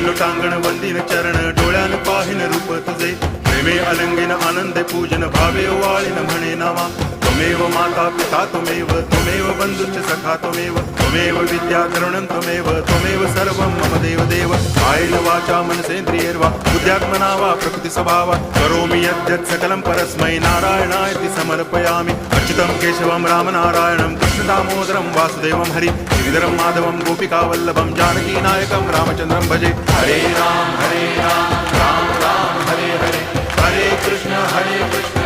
लोटांगण वंदिन चरण डोळ्यान पाहिन रूप तुझे प्रेमे अलंगिन आनंद पूजन भावे वाळीन म्हणे नावा त्वमेव माता पिता त्वमेव बंधुश्च सखा त्वमेव विद्या करुणं त्वमेव सर्वं मम देव कायेन वाचा मनसेन्द्रियैर्वा बुद्ध्यात्मना वा प्रकृति स्वभावा करोमि यद्यत् सकलं परस्मै नारायणायति समर्पयामि अच्युतं केशवं रामनारायणं कृष्णदामोदरं वासुदेवं हरि गिरिधरं माधवं गोपिकावल्लभं जानकीनायकं रामचन्द्रं भजे हरे राम राम राम हरे हरे हरे कृष्ण